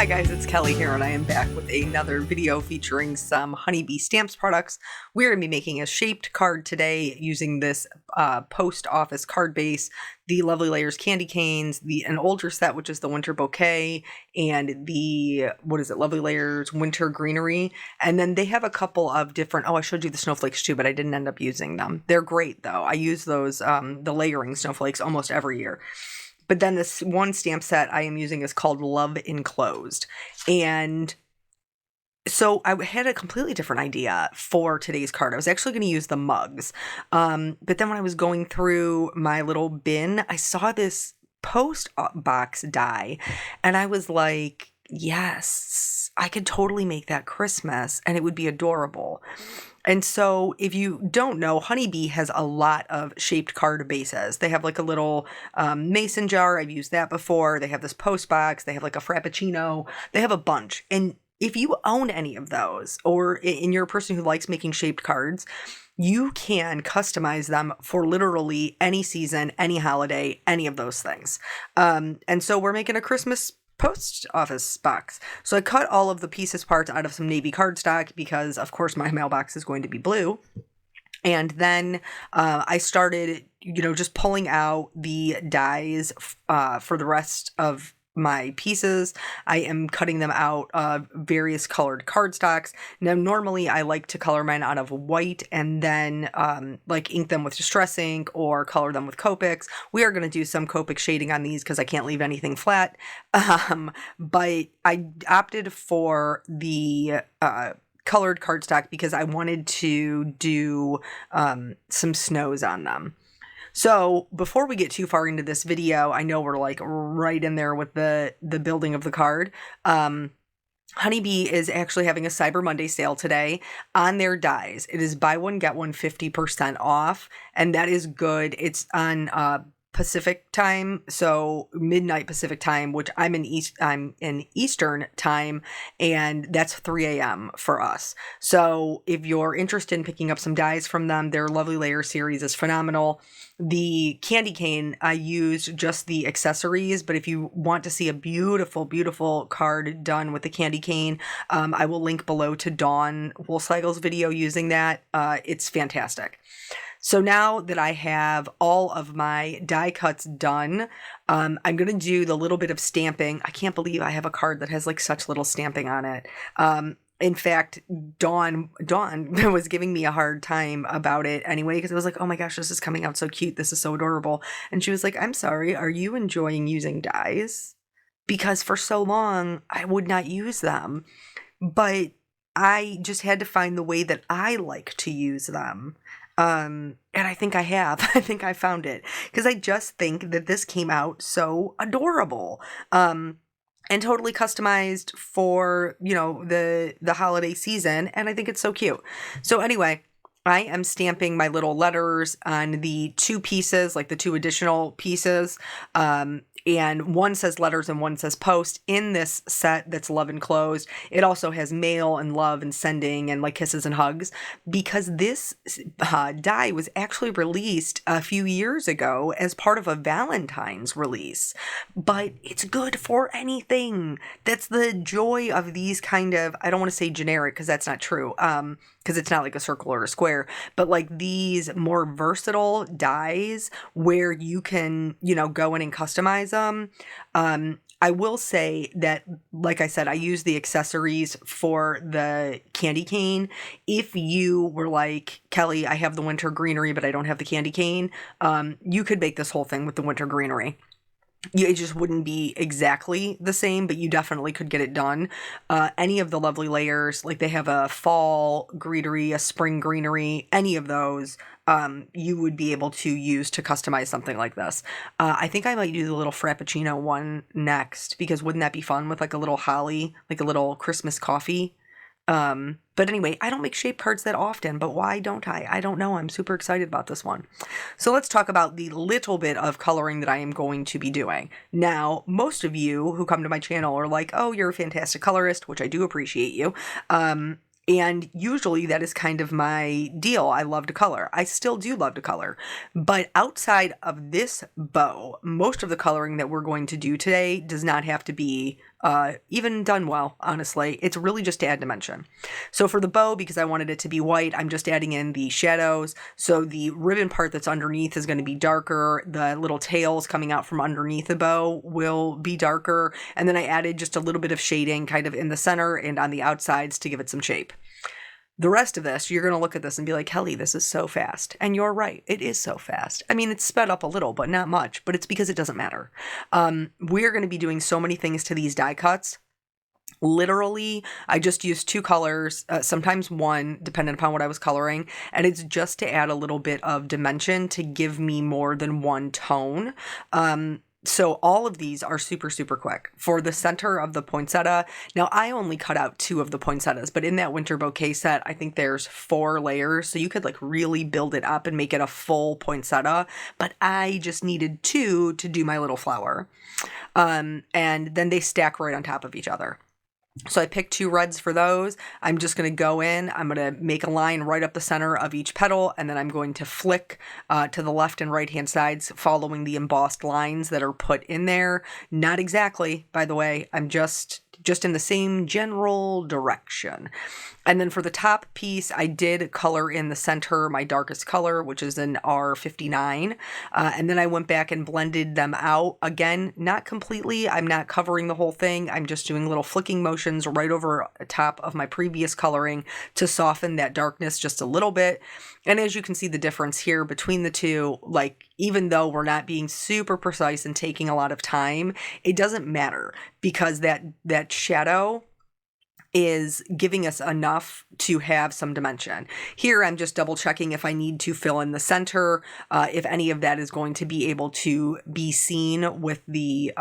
Hi guys, it's Kelly here, and I am back with another video featuring some Honeybee Stamps products. We're going to be making a shaped card today using this post office card base, the Lovely Layers candy canes, an older set, which is the Winter Bouquet, and the, Lovely Layers Winter Greenery. And then they have a couple of different, I showed you the snowflakes too, but I didn't end up using them. They're great though. I use those, the layering snowflakes almost every year. But then this one stamp set I am using is called Love Enclosed. And so I had a completely different idea for today's card. I was actually going to use the mugs. But then when I was going through my little bin, I saw this post box die. And I was like, yes, I could totally make that Christmas and it would be adorable. And so if you don't know, Honeybee has a lot of shaped card bases. They have like a little mason jar. I've used that before. They have this post box. They have like a Frappuccino. They have a bunch. And if you own any of those, or you're a person who likes making shaped cards, you can customize them for literally any season, any holiday, any of those things. And so we're making a Christmas post office box. So I cut all of the pieces parts out of some navy cardstock because of course my mailbox is going to be blue. And then I started, just pulling out the dies for the rest of my pieces. I am cutting them out of various colored cardstocks. Now, normally I like to color mine out of white and then ink them with Distress ink or color them with Copics. We are going to do some Copic shading on these because I can't leave anything flat. But I opted for the colored cardstock because I wanted to do some snows on them. So before we get too far into this video, I know we're like right in there with the building of the card. Honeybee is actually having a Cyber Monday sale today on their dies. It is buy one, get one 50% off. And that is good. It's on Pacific time, so midnight Pacific time, which I'm in Eastern time, and that's 3 a.m. for us. So if you're interested in picking up some dies from them, their Lovely Layer series is phenomenal. The candy cane, I used just the accessories, but if you want to see a beautiful, beautiful card done with the candy cane, I will link below to Dawn Woolcycle's video using that. It's fantastic. So now that I have all of my die cuts done, I'm going to do the little bit of stamping. I can't believe I have a card that has like such little stamping on it. In fact, Dawn was giving me a hard time about it anyway, because I was like, oh my gosh, this is coming out so cute. This is so adorable. And she was like, I'm sorry, are you enjoying using dies? Because for so long, I would not use them. But I just had to find the way that I like to use them. And I think I have. I think I found it. Because I just think that this came out so adorable. And totally customized for, the holiday season. And I think it's so cute. So anyway, I am stamping my little letters on the two pieces, like the two additional pieces. And one says letters and one says post in this set that's Love Enclosed. It also has mail and love and sending and like kisses and hugs, because this die was actually released a few years ago as part of a Valentine's release. But it's good for anything. That's the joy of these kind of, I don't want to say generic because that's not true. Because it's not like a circle or a square, but like these more versatile dies where you can, go in and customize them. I will say that, like I said, I use the accessories for the candy cane. If you were like, Kelly, I have the Winter Greenery, but I don't have the candy cane, you could make this whole thing with the Winter Greenery. It just wouldn't be exactly the same, but you definitely could get it done. Any of the Lovely Layers, like they have a fall greenery, a spring greenery, any of those, you would be able to use to customize something like this. I think I might do the little Frappuccino one next, because wouldn't that be fun with like a little holly, like a little Christmas coffee? But anyway, I don't make shape cards that often, but why don't I? I don't know. I'm super excited about this one. So let's talk about the little bit of coloring that I am going to be doing. Now, most of you who come to my channel are like, oh, you're a fantastic colorist, which I do appreciate you. And usually that is kind of my deal. I love to color. I still do love to color. But outside of this bow, most of the coloring that we're going to do today does not have to be even done well, honestly. It's really just to add dimension. So for the bow, because I wanted it to be white, I'm just adding in the shadows. So the ribbon part that's underneath is going to be darker. The little tails coming out from underneath the bow will be darker. And then I added just a little bit of shading kind of in the center and on the outsides to give it some shape. The rest of this, you're going to look at this and be like, Kelly, this is so fast. And you're right. It is so fast. I mean, it's sped up a little, but not much. But it's because it doesn't matter. We're going to be doing so many things to these die cuts. Literally, I just used 2 colors, sometimes 1, depending upon what I was coloring. And it's just to add a little bit of dimension to give me more than 1 tone. So all of these are super, super quick. For the center of the poinsettia, now I only cut out 2 of the poinsettias, but in that winter bouquet set, I think there's 4 layers. So you could like really build it up and make it a full poinsettia, but I just needed 2 to do my little flower. And then they stack right on top of each other. So I picked 2 reds for those. I'm just going to go in, I'm going to make a line right up the center of each petal, and then I'm going to flick to the left and right hand sides following the embossed lines that are put in there. Not exactly, by the way, I'm just in the same general direction. And then for the top piece, I did color in the center my darkest color, which is an R59. And then I went back and blended them out. Again, not completely. I'm not covering the whole thing. I'm just doing little flicking motions right over top of my previous coloring to soften that darkness just a little bit. And as you can see the difference here between the two, like even though we're not being super precise and taking a lot of time, it doesn't matter because that shadow is giving us enough to have some dimension. Here I'm just double checking if I need to fill in the center, if any of that is going to be able to be seen with the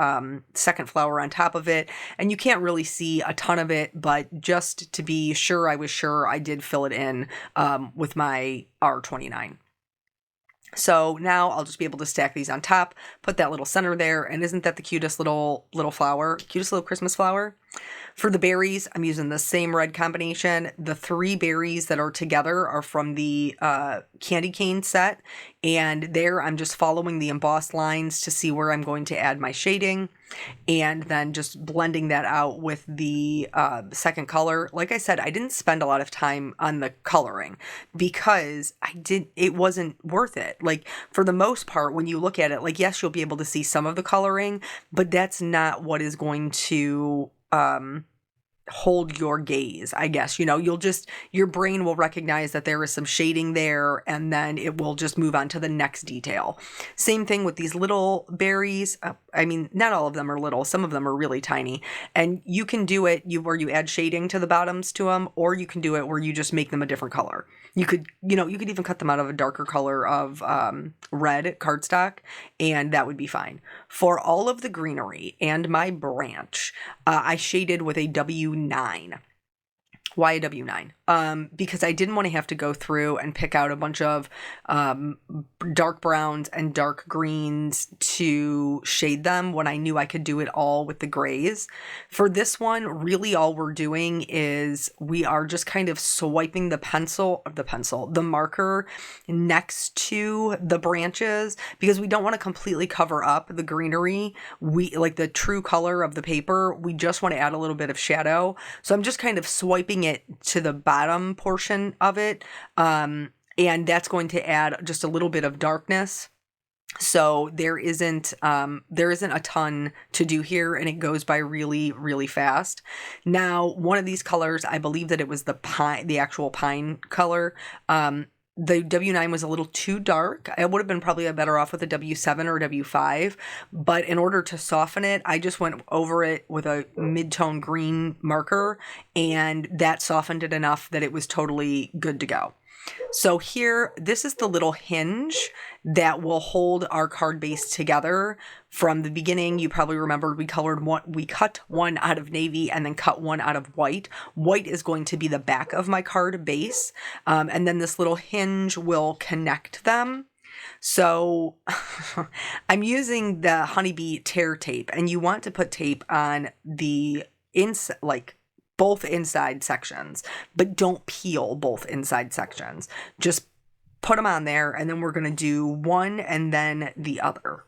second flower on top of it. And you can't really see a ton of it, but just to be sure I was sure, I did fill it in with my R29. So now I'll just be able to stack these on top, put that little center there, and isn't that the cutest little flower? Cutest little Christmas flower? For the berries, I'm using the same red combination. The 3 berries that are together are from the candy cane set, and there I'm just following the embossed lines to see where I'm going to add my shading, and then just blending that out with the second color. Like I said, I didn't spend a lot of time on the coloring because it wasn't worth it. Like for the most part, when you look at it, like yes, you'll be able to see some of the coloring, but that's not what is going to hold your gaze, I guess. You know, your brain will recognize that there is some shading there, and then it will just move on to the next detail. Same thing with these little berries. I mean, not all of them are little. Some of them are really tiny. And you can do it where you add shading to the bottoms to them, or you can do it where you just make them a different color. You could even cut them out of a darker color of red cardstock, and that would be fine. For all of the greenery and my branch, I shaded with a W9. Why a W9? Because I didn't want to have to go through and pick out a bunch of dark browns and dark greens to shade them when I knew I could do it all with the grays. For this one, really all we're doing is we are just kind of swiping the marker next to the branches because we don't want to completely cover up the greenery. We like the true color of the paper. We just want to add a little bit of shadow. So I'm just kind of swiping it to the bottom portion of it. And that's going to add just a little bit of darkness. So there isn't a ton to do here, and it goes by really, really fast. Now, one of these colors, I believe that it was the actual pine color. The W9 was a little too dark. I would have been probably better off with a W7 or a W5, but in order to soften it, I just went over it with a mid-tone green marker, and that softened it enough that it was totally good to go. So here, this is the little hinge that will hold our card base together. From the beginning, you probably remembered we cut one out of navy and then cut one out of white. White is going to be the back of my card base. And then this little hinge will connect them. So I'm using the Honeybee tear tape, and you want to put tape on the both inside sections, but don't peel both inside sections. Just put them on there, and then we're going to do one and then the other.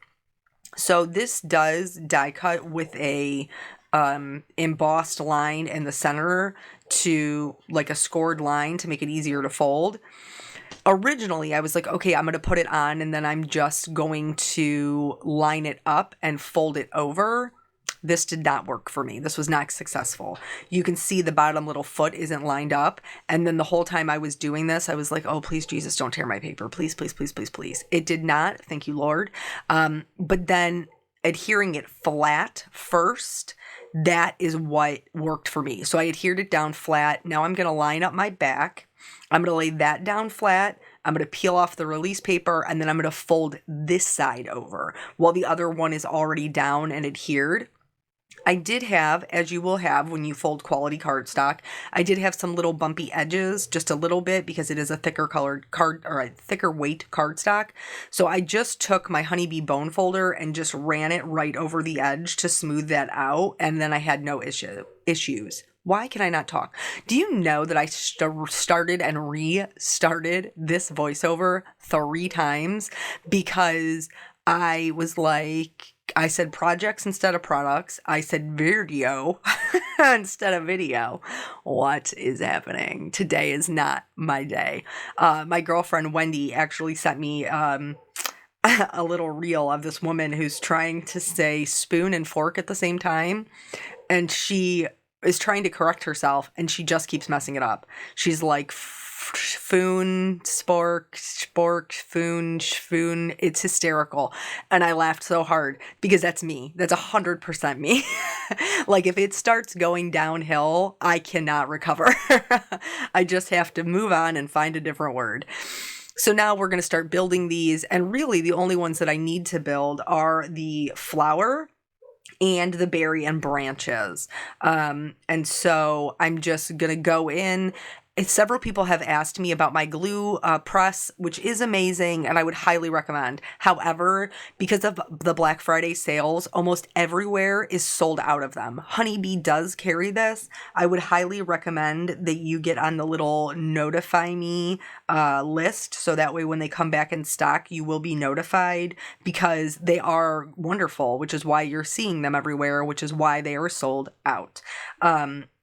So this does die cut with a embossed line in the center to like a scored line to make it easier to fold. Originally, I was like, okay, I'm going to put it on and then I'm just going to line it up and fold it over. This did not work for me. This was not successful. You can see the bottom little foot isn't lined up. And then the whole time I was doing this, I was like, oh, please, Jesus, don't tear my paper. Please, please, please, please, please. It did not. Thank you, Lord. But then adhering it flat first, that is what worked for me. So I adhered it down flat. Now I'm going to line up my back. I'm going to lay that down flat. I'm going to peel off the release paper, and then I'm going to fold this side over while the other one is already down and adhered. I did have, as you will have when you fold quality cardstock, I did have some little bumpy edges, just a little bit, because it is a thicker colored card or a thicker weight cardstock. So I just took my Honeybee bone folder and just ran it right over the edge to smooth that out. And then I had no issues. Why can I not talk? Do you know that I started and restarted this voiceover 3 times because I was like, I said projects instead of products. I said video instead of video. What is happening? Today is not my day. My girlfriend Wendy actually sent me a little reel of this woman who's trying to say spoon and fork at the same time. And she is trying to correct herself and she just keeps messing it up. She's like, foon, spork, foon, shfoon. It's hysterical. And I laughed so hard because that's me. That's 100% me. Like if it starts going downhill, I cannot recover. I just have to move on and find a different word. So now we're going to start building these. And really the only ones that I need to build are the flower and the berry and branches. And so I'm just going to go in. Several people have asked me about my glue press, which is amazing and I would highly recommend. However, because of the Black Friday sales, almost everywhere is sold out of them. Honeybee does carry this. I would highly recommend that you get on the little notify me list so that way when they come back in stock, you will be notified because they are wonderful, which is why you're seeing them everywhere, which is why they are sold out.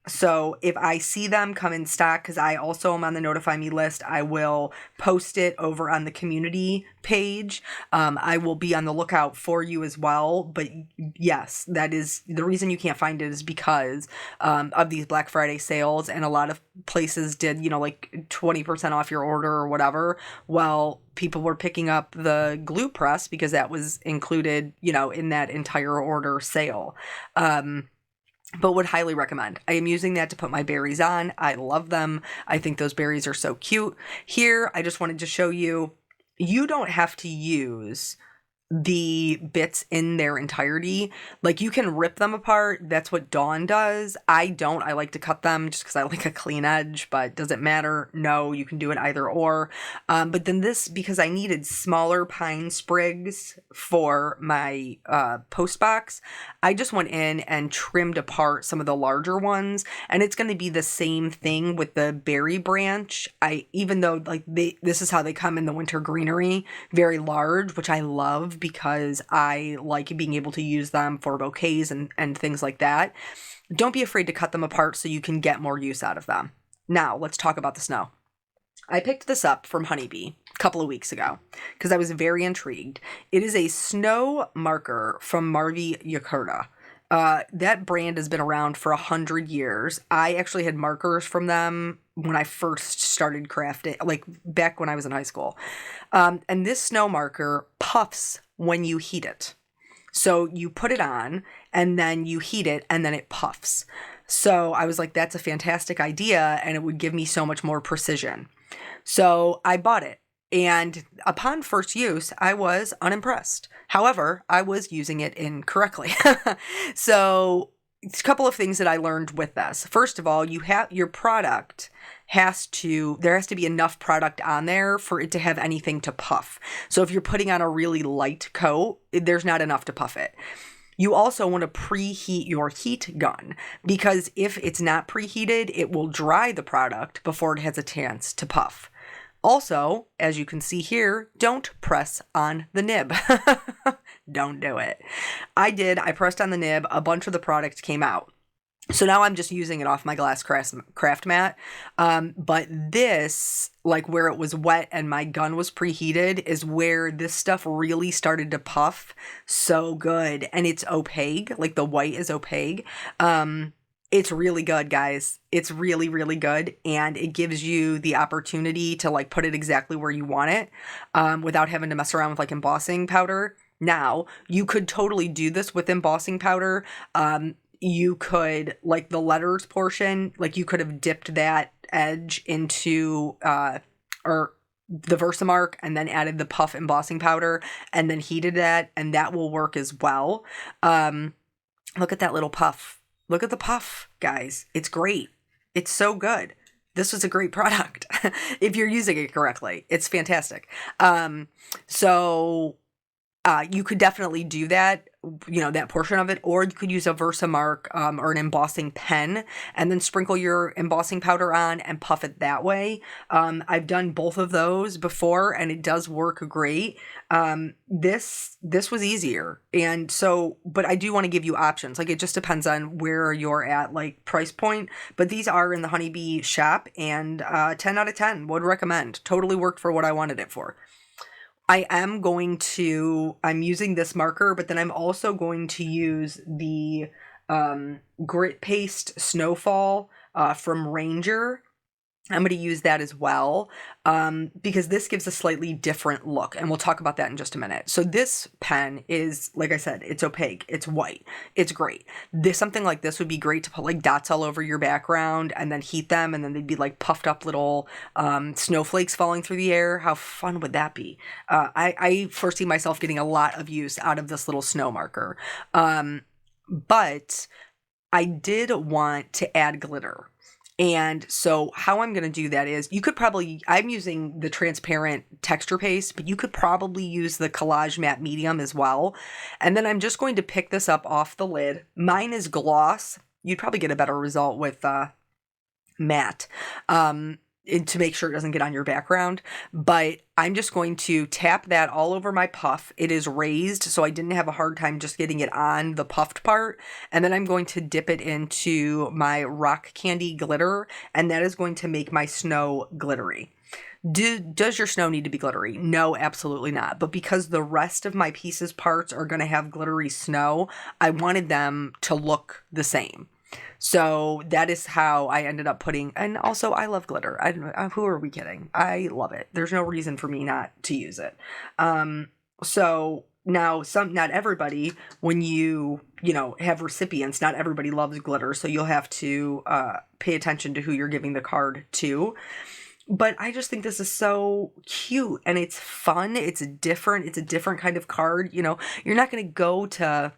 So if I see them come in stock, because I also am on the notify me list, I will post it over on the community page. I will be on the lookout for you as well. But yes, that is the reason you can't find it is because of these Black Friday sales. And a lot of places did, like 20% off your order or whatever. Well, people were picking up the glue press because that was included, in that entire order sale. But would highly recommend. I am using that to put my berries on. I love them. I think those berries are so cute. Here, I just wanted to show you, you don't have to use the bits in their entirety. Like you can rip them apart. That's what Dawn does. I don't. I like to cut them just because I like a clean edge, but does it matter? No, you can do it either or. But then this, because I needed smaller pine sprigs for my post box, I just went in and trimmed apart some of the larger ones. And it's going to be the same thing with the berry branch. Even though like this is how they come in the winter greenery, very large, which I love because I like being able to use them for bouquets and things like that. Don't be afraid to cut them apart so you can get more use out of them. Now, let's talk about the snow. I picked this up from Honeybee a couple of weeks ago because I was very intrigued. It is a snow marker from Marvi Yakurta. That brand has been around for 100 years. I actually had markers from them when I first started crafting, like back when I was in high school. And this snow marker puffs when you heat it. So you put it on and then you heat it and then it puffs. So I was like, that's a fantastic idea and it would give me so much more precision. So I bought it. And upon first use, I was unimpressed. However, I was using it incorrectly. So it's a couple of things that I learned with this. First of all, your product there has to be enough product on there for it to have anything to puff. So if you're putting on a really light coat, there's not enough to puff it. You also want to preheat your heat gun because if it's not preheated, it will dry the product before it has a chance to puff. Also, as you can see here, don't press on the nib. Don't do it. I pressed on the nib, a bunch of the product came out. So now I'm just using it off my glass craft mat. But this, like where it was wet and my gun was preheated, is where this stuff really started to puff so good. And it's opaque, like the white is opaque. It's really good, guys. It's really, really good. And it gives you the opportunity to like put it exactly where you want it, without having to mess around with like embossing powder. Now, you could totally do this with embossing powder. You could, like the letters portion, like you could have dipped that edge into, or the Versamark and then added the puff embossing powder and then heated that, and that will work as well. Look at that little puff. Look at the puff, guys. It's great. It's so good. This was a great product if you're using it correctly. It's fantastic. You could definitely do that, that portion of it, or you could use a Versamark or an embossing pen and then sprinkle your embossing powder on and puff it that way. I've done both of those before and it does work great. This was easier. And so, but I do want to give you options. Like it just depends on where you're at, like price point, but these are in the Honeybee shop and 10 out of 10 would recommend. Totally worked for what I wanted it for. I'm using this marker, but then I'm also going to use the Grit Paste Snowfall from Ranger. I'm going to use that as well because this gives a slightly different look, and we'll talk about that in just a minute. So this pen is, like I said, it's opaque, it's white, it's great. Something like this would be great to put like dots all over your background and then heat them, and then they'd be like puffed up little snowflakes falling through the air. How fun would that be? I foresee myself getting a lot of use out of this little snow marker. But I did want to add glitter. And so how I'm going to do that is I'm using the transparent texture paste, but you could probably use the Collage Matte Medium as well. And then I'm just going to pick this up off the lid. Mine is gloss. You'd probably get a better result with matte. To make sure it doesn't get on your background, but I'm just going to tap that all over my puff. It is raised, so I didn't have a hard time just getting it on the puffed part. And then I'm going to dip it into my rock candy glitter, and that is going to make my snow glittery. Does your snow need to be glittery? No, absolutely not. But because the rest of my pieces parts are going to have glittery snow, I wanted them to look the same. So that is how I ended up and also I love glitter. Who are we kidding? I love it. There's no reason for me not to use it. So now not everybody, when you have recipients, not everybody loves glitter. So you'll have to pay attention to who you're giving the card to. But I just think this is so cute and it's fun. It's different. It's a different kind of card. You're not going to go to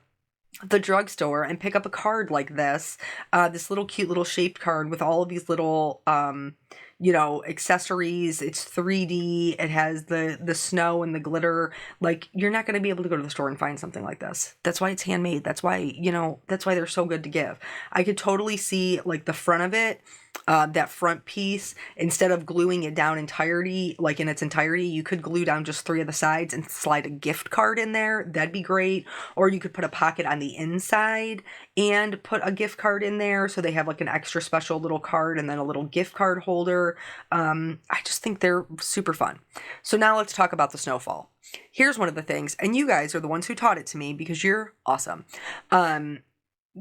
the drugstore and pick up a card like this little cute little shaped card with all of these little accessories. It's 3D. It has the snow and the glitter. Like, you're not going to be able to go to the store and find something like this. That's why it's handmade. That's why they're so good to give. I could totally see like the front of it, that front piece, instead of gluing it down in its entirety, you could glue down just 3 of the sides and slide a gift card in there. That'd be great. Or you could put a pocket on the inside and put a gift card in there, so they have like an extra special little card and then a little gift card holder. I just think they're super fun. So now let's talk about the snowfall. Here's one of the things, and you guys are the ones who taught it to me because you're awesome.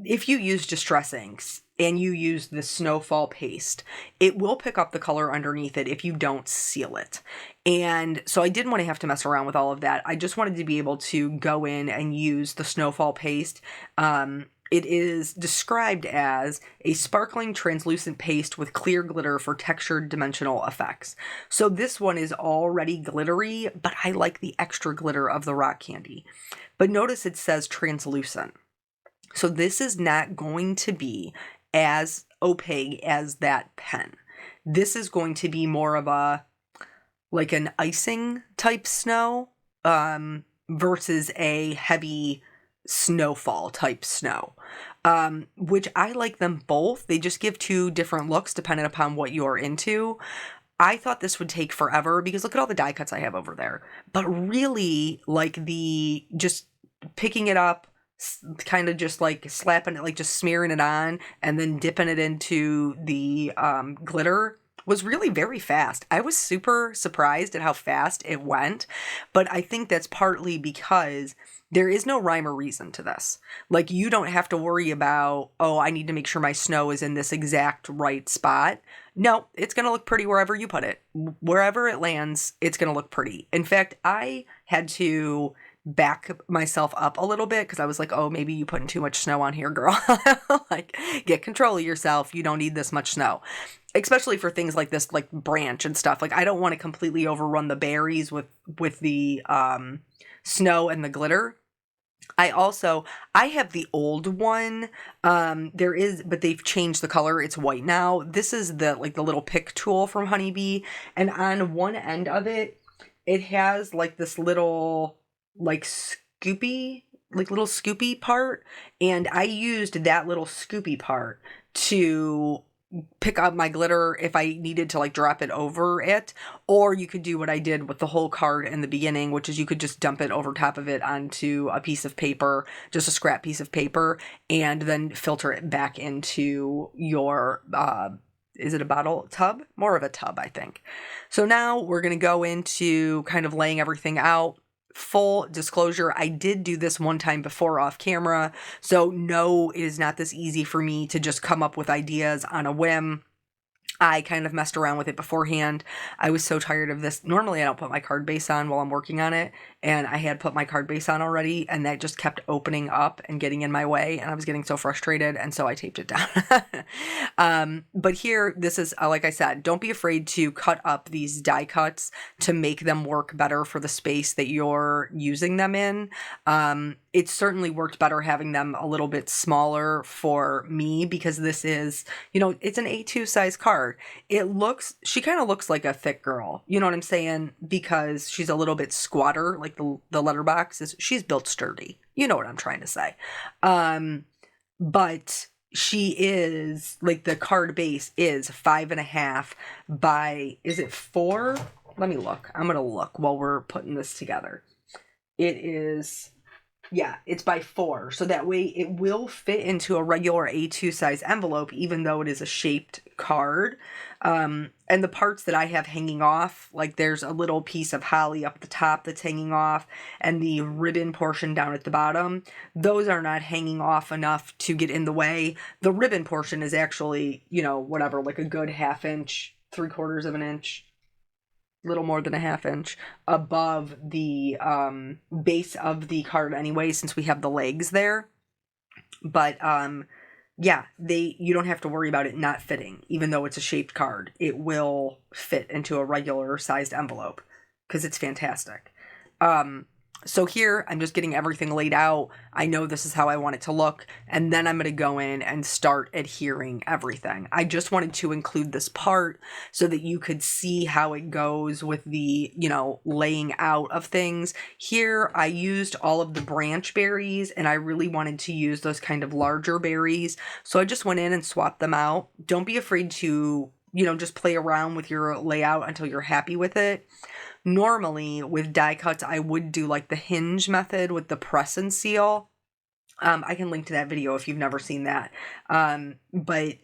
If you use Distress Inks and you use the snowfall paste, it will pick up the color underneath it if you don't seal it. And so I didn't want to have to mess around with all of that. I just wanted to be able to go in and use the snowfall paste. It is described as a sparkling translucent paste with clear glitter for textured dimensional effects. So this one is already glittery, but I like the extra glitter of the rock candy. But notice it says translucent. So this is not going to be as opaque as that pen. This is going to be more of like an icing type snow versus a heavy snowfall type snow, which I like them both. They just give 2 different looks depending upon what you're into. I thought this would take forever because look at all the die cuts I have over there. But really, like picking it up, kind of just like slapping it, like just smearing it on, and then dipping it into the glitter was really very fast. I was super surprised at how fast it went, but I think that's partly because there is no rhyme or reason to this. Like, you don't have to worry about, oh, I need to make sure my snow is in this exact right spot. No, it's going to look pretty wherever you put it. Wherever it lands, it's going to look pretty. In fact, I had to back myself up a little bit because I was like, oh, maybe you putting too much snow on here, girl. Like, get control of yourself. You don't need this much snow. Especially for things like this, like branch and stuff. Like, I don't want to completely overrun the berries with the snow and the glitter. I have the old one. But they've changed the color. It's white now. This is the little pick tool from Honeybee, and on one end of it, it has like this little little scoopy part, and I used that little scoopy part to pick up my glitter if I needed to drop it over it. Or you could do what I did with the whole card in the beginning, which is you could just dump it over top of it onto a piece of paper, just a scrap piece of paper, and then filter it back into your is it a bottle tub? More of a tub, I think. So now we're going to go into kind of laying everything out. Full disclosure, I did do this one time before off camera, so no, it is not this easy for me to just come up with ideas on a whim. I kind of messed around with it beforehand. I was so tired of this. Normally I don't put my card base on while I'm working on it, and I had put my card base on already, and that just kept opening up and getting in my way, and I was getting so frustrated, and so I taped it down. But here, this is, like I said, don't be afraid to cut up these die cuts to make them work better for the space that you're using them in. It certainly worked better having them a little bit smaller for me, because this is, it's an A2 size card. She kind of looks like a thick girl, you know what I'm saying? Because she's a little bit squatter, like the letterbox she's built sturdy. You know what I'm trying to say. But she is, the card base is 5.5 by, is it 4? Let me look. I'm going to look while we're putting this together. It is... Yeah, it's by 4, so that way it will fit into a regular A2 size envelope, even though it is a shaped card. And the parts that I have hanging off, there's a little piece of holly up the top that's hanging off, and the ribbon portion down at the bottom, those are not hanging off enough to get in the way. The ribbon portion is actually, whatever, a good 1/2 inch, 3/4 of an inch, little more than a 1/2 inch above the base of the card anyway, since we have the legs there. But yeah, you don't have to worry about it not fitting. Even though it's a shaped card, it will fit into a regular sized envelope because it's fantastic. So here, I'm just getting everything laid out. I know this is how I want it to look, and then I'm going to go in and start adhering everything. I just wanted to include this part so that you could see how it goes with the, laying out of things. Here, I used all of the branch berries, and I really wanted to use those kind of larger berries, so I just went in and swapped them out. Don't be afraid to, just play around with your layout until you're happy with it. Normally, with die cuts, I would do the hinge method with the press and seal. I can link to that video if you've never seen that. But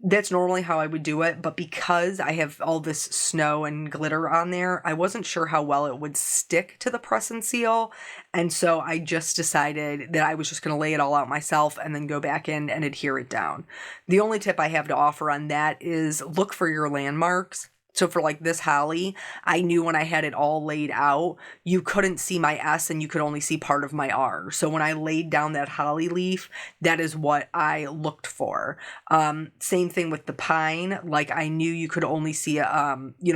that's normally how I would do it. But because I have all this snow and glitter on there, I wasn't sure how well it would stick to the press and seal. And so I just decided that I was just going to lay it all out myself and then go back in and adhere it down. The only tip I have to offer on that is look for your landmarks. So for this holly, I knew when I had it all laid out, you couldn't see my S and you could only see part of my R. So when I laid down that holly leaf, that is what I looked for. Same thing with the pine. I knew you could only see,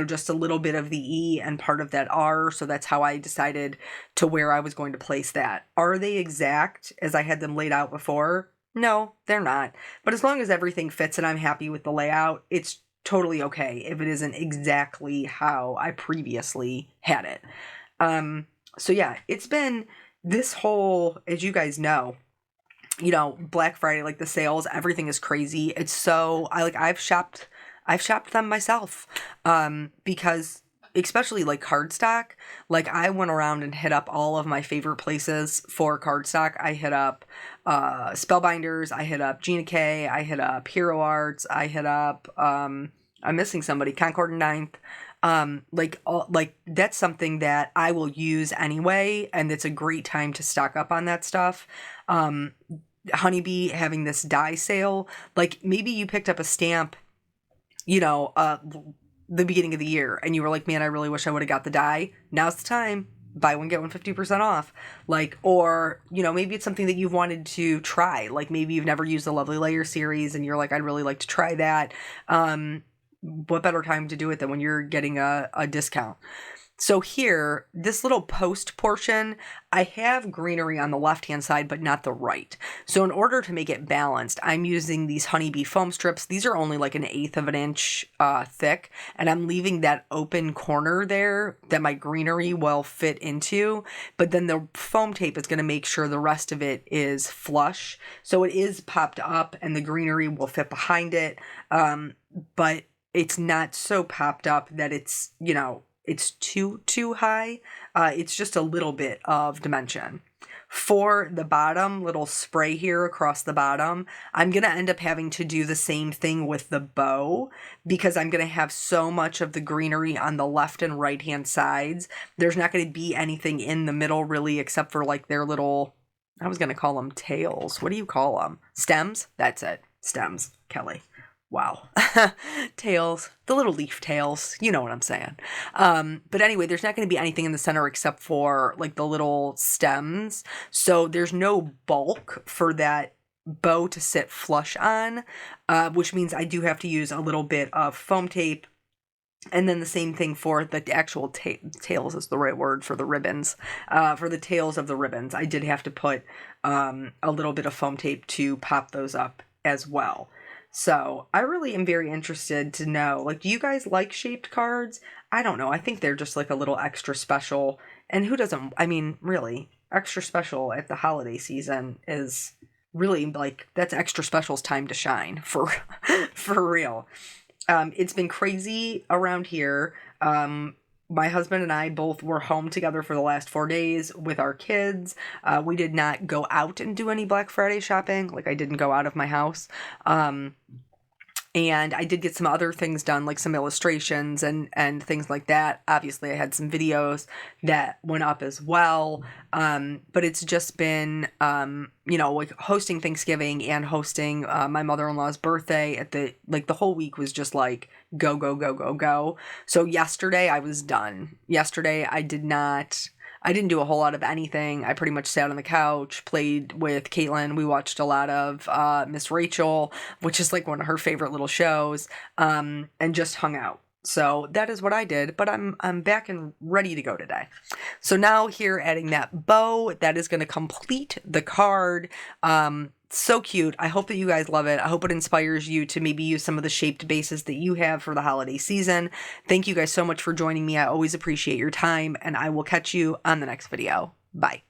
just a little bit of the E and part of that R. So that's how I decided to where I was going to place that. Are they exact as I had them laid out before? No, they're not. But as long as everything fits and I'm happy with the layout, it's totally okay if it isn't exactly how I previously had it. So yeah, it's been this whole, as you guys know, Black Friday, the sales, everything is crazy. It's so, I've shopped them myself, because especially like cardstock. Like I went around and hit up all of my favorite places for cardstock. I hit up Spellbinders, I hit up Gina K, I hit up Hero Arts, I hit up I'm missing somebody, Concord and Ninth. Like that's something that I will use anyway, and it's a great time to stock up on that stuff. Honeybee having this die sale, like maybe you picked up a stamp, the beginning of the year, and you were like, man, I really wish I would have got the die. Now's the time. Buy one, get one 50% off. Like, or, maybe it's something that you've wanted to try. Like maybe you've never used the Lovely Layer series and you're like, I'd really like to try that. What better time to do it than when you're getting a discount? So here, this little post portion, I have greenery on the left-hand side, but not the right. So in order to make it balanced, I'm using these Honeybee foam strips. These are only like 1/8 of an inch thick, and I'm leaving that open corner there that my greenery will fit into. But then the foam tape is going to make sure the rest of it is flush. So it is popped up, and the greenery will fit behind it. But it's not so popped up that it's, it's too high. It's just a little bit of dimension. For the bottom little spray here across the bottom, I'm going to end up having to do the same thing with the bow because I'm going to have so much of the greenery on the left and right hand sides. There's not going to be anything in the middle really except for like their little, I was going to call them tails. What do you call them? Stems? That's it. Stems. Kelly. Wow. Tails, the little leaf tails, you know what I'm saying. But anyway, there's not going to be anything in the center except for like the little stems. So there's no bulk for that bow to sit flush on, which means I do have to use a little bit of foam tape. And then the same thing for the actual tails is the right word for the ribbons. For the tails of the ribbons, I did have to put a little bit of foam tape to pop those up as well. So I really am very interested to know, like, do you guys like shaped cards? I don't know. I think they're just like a little extra special. And who doesn't? I mean, really, extra special at the holiday season is really like, that's extra special's time to shine for real. It's been crazy around here. My husband and I both were home together for the last 4 days with our kids. We did not go out and do any Black Friday shopping. Like I didn't go out of my house. And I did get some other things done, like some illustrations and things like that. Obviously, I had some videos that went up as well. But it's just been, like hosting Thanksgiving and hosting my mother-in-law's birthday at the whole week was just like go, go, go, go, go. So yesterday I was done. Yesterday I didn't do a whole lot of anything. I pretty much sat on the couch, played with Caitlin. We watched a lot of Miss Rachel, which is like one of her favorite little shows, and just hung out. So that is what I did, but I'm back and ready to go today. So now here adding that bow, that is going to complete the card. So cute. I hope that you guys love it. I hope it inspires you to maybe use some of the shaped bases that you have for the holiday season. Thank you guys so much for joining me. I always appreciate your time, and I will catch you on the next video. Bye.